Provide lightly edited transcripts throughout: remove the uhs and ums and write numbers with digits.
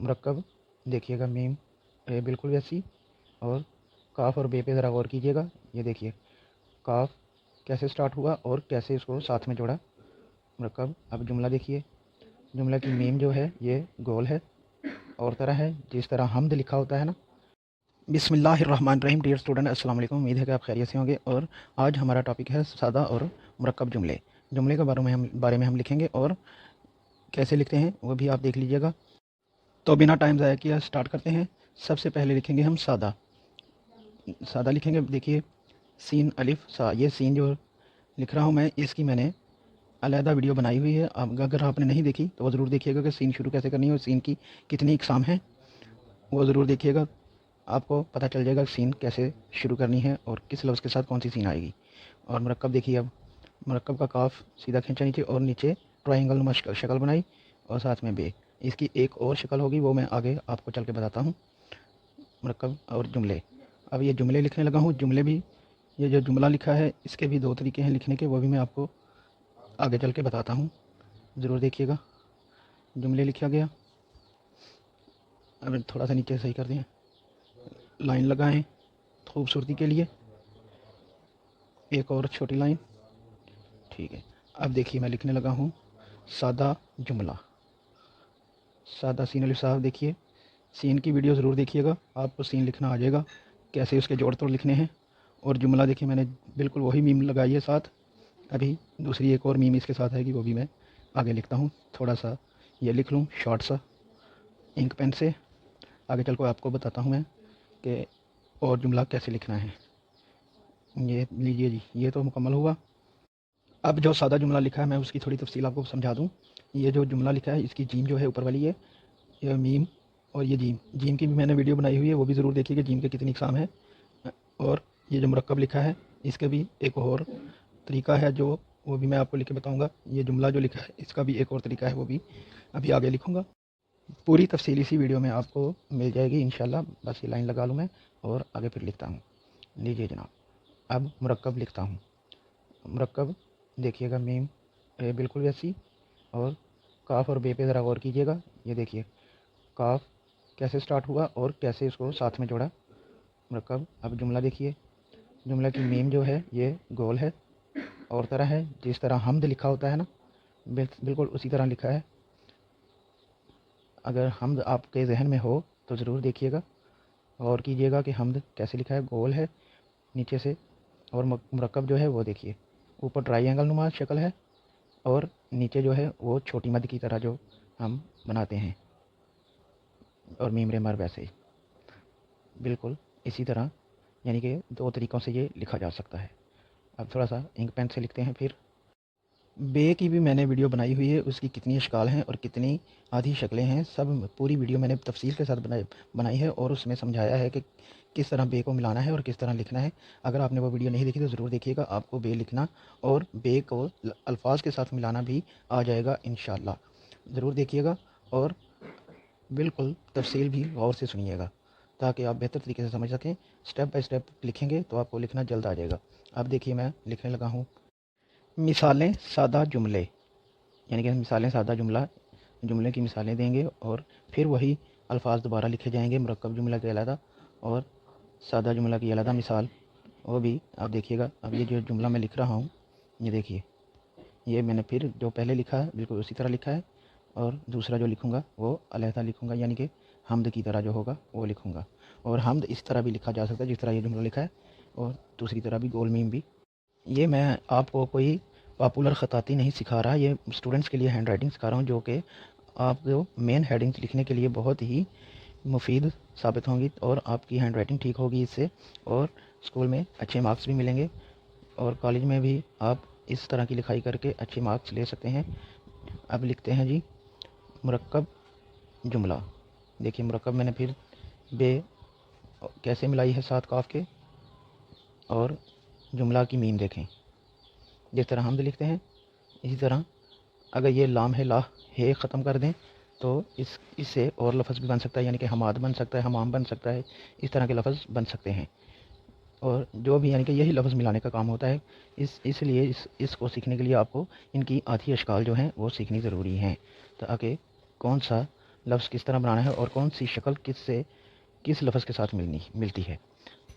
मरकब देखिएगा मीम बिल्कुल वैसी, और काफ और बे पे ज़रा गौर कीजिएगा। ये देखिए काफ कैसे स्टार्ट हुआ और कैसे इसको साथ में जोड़ा मरकब। अब जुमला देखिए, जुमला की मीम जो है ये गोल है और तरह है, जिस तरह हमद लिखा होता है ना। बिस्मिल्लाहिर्रहमानिर्रहीम। डियर स्टूडेंट, अस्सलाम वालेकुम। उम्मीद है कि आप खैरियत से होंगे। और आज हमारा टॉपिक है सादा और मरकब जुमले। जुमले के बारे में हम लिखेंगे और कैसे लिखते हैं वो भी आप देख लीजिएगा। तो बिना टाइम ज़ाया किए स्टार्ट करते हैं। सबसे पहले लिखेंगे हम सादा। सादा लिखेंगे, देखिए सीन अलिफ सा। ये सीन जो लिख रहा हूँ मैं, इसकी मैंने अलहदा वीडियो बनाई हुई है। अब अगर आपने नहीं देखी तो वो ज़रूर देखिएगा कि सीन शुरू कैसे करनी है और सीन की कितनी इकसाम है, वो ज़रूर देखिएगा। आपको पता चल जाएगा सीन कैसे शुरू करनी है और किस लफ्ज़ के साथ कौन सी सीन आएगी। और मरकब देखिए, अब मरकब का काफ सीधा खींचा नीचे और नीचे ट्रायंगल नुमा शक्ल बनाई और साथ में बे। इसकी एक और शक्ल होगी, वो मैं आगे आपको चल के बताता हूँ। मरकब और जुमले। अब ये जुमले लिखने लगा हूँ। जुमले भी, ये जो जुमला लिखा है इसके भी दो तरीके हैं लिखने के, वो भी मैं आपको आगे चल के बताता हूँ, ज़रूर देखिएगा। जुमले लिखा गया। अब थोड़ा सा नीचे सही कर दें, लाइन लगाएं खूबसूरती के लिए, एक और छोटी लाइन, ठीक है। अब देखिए मैं लिखने लगा हूँ सादा जुमला। सादा सीन अलिफ साहब। देखिए सीन की वीडियो ज़रूर देखिएगा, आपको सीन लिखना आ जाएगा, कैसे उसके जोड़ तोड़ लिखने हैं। और जुमला देखिए मैंने बिल्कुल वही मीम लगाई है साथ। अभी दूसरी एक और मीम इसके साथ आएगी, वो भी मैं आगे लिखता हूँ। थोड़ा सा ये लिख लूँ शॉर्ट सा इंक पेन से, आगे चल कर आपको बताता हूँ मैं कि और जुमला कैसे लिखना है। ये लीजिए जी, ये तो मुकम्मल हुआ। अब जो सादा जुमला लिखा है मैं उसकी थोड़ी तफसील आपको समझा दूँ। ये जो जुमला लिखा है इसकी जीम जो है ऊपर वाली है, ये मीम, और ये जीम की भी मैंने वीडियो बनाई हुई है, वो भी ज़रूर देखिएगा जीम के कितनी इकसाम है। और ये जो मरकब लिखा है इसके भी एक और तरीका है, जो वो भी मैं आपको लिख के बताऊँगा। ये जुमला जो लिखा है इसका भी एक और तरीका है, वो भी अभी आगे लिखूँगा। पूरी तफसील इसी वीडियो में आपको मिल जाएगी इंशाल्लाह। बस ये लाइन लगा लूँ मैं और आगे फिर लिखता हूँ। लीजिए जनाब, अब मरकब लिखता हूँ। मरकब देखिएगा मीम बिल्कुल वैसी, और काफ और बे पे ज़रा गौर कीजिएगा। ये देखिए काफ कैसे स्टार्ट हुआ और कैसे इसको साथ में जोड़ा मरकब। अब जुमला देखिए, जुमला की मीम जो है ये गोल है और तरह है, जिस तरह हमद लिखा होता है ना, बिल्कुल उसी तरह लिखा है। अगर हमद आपके जहन में हो तो ज़रूर देखिएगा और कीजिएगा कि हमद कैसे लिखा है। गोल है नीचे से, और मरकब जो है वो देखिए ऊपर ट्रायंगल नुमा शक्ल है और नीचे जो है वो छोटी मद की तरह जो हम बनाते हैं, और मीम रे मर वैसे ही बिल्कुल इसी तरह, यानी कि दो तरीक़ों से ये लिखा जा सकता है। अब थोड़ा सा इंक पेन से लिखते हैं। फिर बे की भी मैंने वीडियो बनाई हुई है, उसकी कितनी अशकाल हैं और कितनी आधी शक्लें हैं, सब पूरी वीडियो मैंने तफसील के साथ बनाई है और उसमें समझाया है कि किस तरह बे को मिलाना है और किस तरह लिखना है। अगर आपने वो वीडियो नहीं देखी तो ज़रूर देखिएगा, आपको बे लिखना और बे को अल्फाज के साथ मिलाना भी आ जाएगा इंशाल्लाह। ज़रूर देखिएगा और बिल्कुल तफसील भी गौर से सुनिएगा, ताकि आप बेहतर तरीके से समझ सकें। स्टेप बाय स्टेप लिखेंगे तो आपको लिखना जल्द आ जाएगा। अब देखिए मैं लिखने लगा हूँ मिसालें सादा जुमले, यानी कि मिसालें सादा जुमला, जुमले की मिसालें देंगे और फिर वही अल्फाज दोबारा लिखे जाएंगे, मरकब जुमला के अलहदा और सादा जुमला की अलहदा मिसाल, वो भी आप देखिएगा। अब ये जो जुमला मैं लिख रहा हूँ, ये देखिए, ये मैंने फिर जो पहले लिखा है बिल्कुल उसी तरह लिखा है, और दूसरा जो लिखूँगा वो अलहदा लिखूँगा, यानी कि हमद की तरह जो होगा वो लिखूँगा। और हमद इस तरह भी लिखा जा सकता है जिस तरह ये जुमला लिखा है, और दूसरी तरह भी गोल मीम भी। ये मैं आपको कोई पॉपुलर ख़ताती नहीं सिखा रहा, ये स्टूडेंट्स के लिए हैंड राइटिंग सिखा रहा हूँ, जो कि आपको मेन हेडिंग्स लिखने के लिए बहुत ही मुफीद साबित होंगी और आपकी हैंड राइटिंग ठीक होगी इससे, और स्कूल में अच्छे मार्क्स भी मिलेंगे और कॉलेज में भी आप इस तरह की लिखाई करके अच्छे मार्क्स ले सकते हैं। अब लिखते हैं जी मरकब जुमला। देखिए मरकब मैंने फिर बे कैसे मिलाई है साथ काफ के, और जुमला की मीम देखें, जिस तरह हमद लिखते हैं इसी तरह। अगर ये लाम है ला है ख़त्म कर दें तो इससे और लफ्ज़ भी बन सकता है, यानी कि हमाद बन सकता है, हमाम बन सकता है, इस तरह के लफ्ज़ बन सकते हैं। और जो भी, यानी कि यही लफ्ज़ मिलाने का काम होता है। इसलिए इसको सीखने के लिए आपको इनकी आधी अशकाल जो हैं वो सीखनी ज़रूरी हैं, ताकि कौन सा लफ्ज़ किस तरह बनाना है और कौन सी शक्ल किस लफ्ज़ के साथ मिलती है,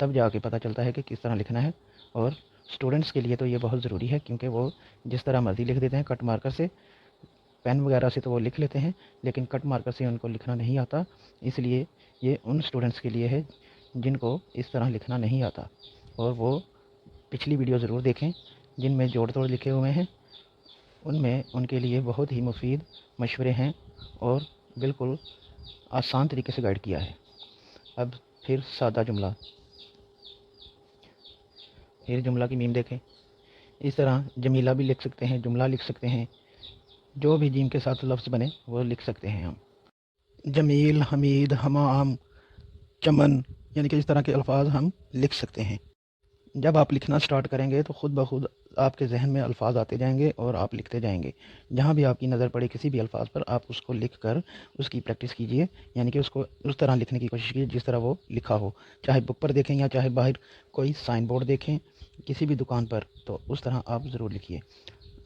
तब जाके पता चलता है कि किस तरह लिखना है। और स्टूडेंट्स के लिए तो ये बहुत ज़रूरी है, क्योंकि वो जिस तरह मर्ज़ी लिख देते हैं कट मार्कर से, पेन वगैरह से तो वो लिख लेते हैं, लेकिन कट मार्कर से उनको लिखना नहीं आता। इसलिए ये उन स्टूडेंट्स के लिए है जिनको इस तरह लिखना नहीं आता, और वो पिछली वीडियो ज़रूर देखें जिनमें जोड़ तोड़ लिखे हुए हैं। उनमें उनके लिए बहुत ही मुफीद मशवरे हैं और बिल्कुल आसान तरीके से गाइड किया है। अब फिर सादा जुमला, फिर जुमला की मीम देखें। इस तरह जमीला भी लिख सकते हैं, जुमला लिख सकते हैं, जो भी जीम के साथ लफ्ज़ बने वो लिख सकते हैं हम। जमील, हमीद, हमाम, चमन, यानी कि इस तरह के अल्फाज हम लिख सकते हैं। जब आप लिखना स्टार्ट करेंगे तो ख़ुद ब खुद आपके जहन में अल्फाज आते जाएंगे और आप लिखते जाएंगे। जहाँ भी आपकी नज़र पड़े किसी भी अल्फाज पर, आप उसको लिख कर उसकी प्रैक्टिस कीजिए, यानी कि उसको उस तरह लिखने की कोशिश कीजिए जिस तरह वो लिखा हो। चाहे बुक पर देखें या चाहे बाहर कोई साइन बोर्ड देखें किसी भी दुकान पर, तो उस तरह आप ज़रूर लिखिए।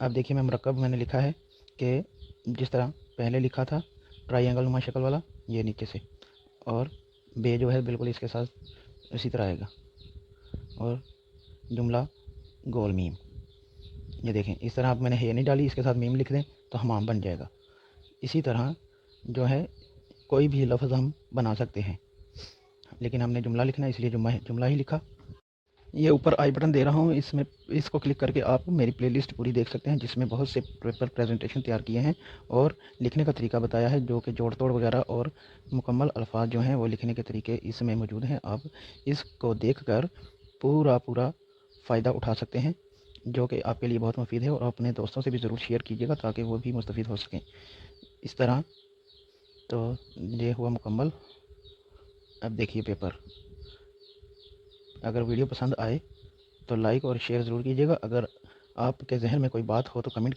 अब देखिए मैं मुरक्कब मैंने लिखा है कि जिस तरह पहले लिखा था ट्रायंगल नुमा शक्ल वाला, ये नीचे से, और बे जो है बिल्कुल इसके साथ इसी तरह आएगा, और जुमला गोल मीम। ये देखें इस तरह आप मैंने है नहीं डाली, इसके साथ मीम लिख दें तो हमाम बन जाएगा। इसी तरह जो है कोई भी लफ्ज़ हम बना सकते हैं, लेकिन हमने जुमला लिखना है इसलिए जुमला ही लिखा। ये ऊपर आई बटन दे रहा हूँ, इसमें इसको क्लिक करके आप मेरी प्लेलिस्ट पूरी देख सकते हैं, जिसमें बहुत से पेपर प्रेजेंटेशन तैयार किए हैं और लिखने का तरीका बताया है, जो कि जोड़ तोड़ वगैरह और मुकम्मल अल्फाज जो हैं वो लिखने के तरीके इसमें मौजूद हैं। आप इसको देखकर पूरा फ़ायदा उठा सकते हैं, जो कि आपके लिए बहुत मुफीद है, और अपने दोस्तों से भी ज़रूर शेयर कीजिएगा ताकि वो भी मुस्तफ़ीद हो सकें। इस तरह तो ये हुआ मुकम्मल। अब देखिए पेपर, अगर वीडियो पसंद आए तो लाइक और शेयर ज़रूर कीजिएगा। अगर आपके जहन में कोई बात हो तो कमेंट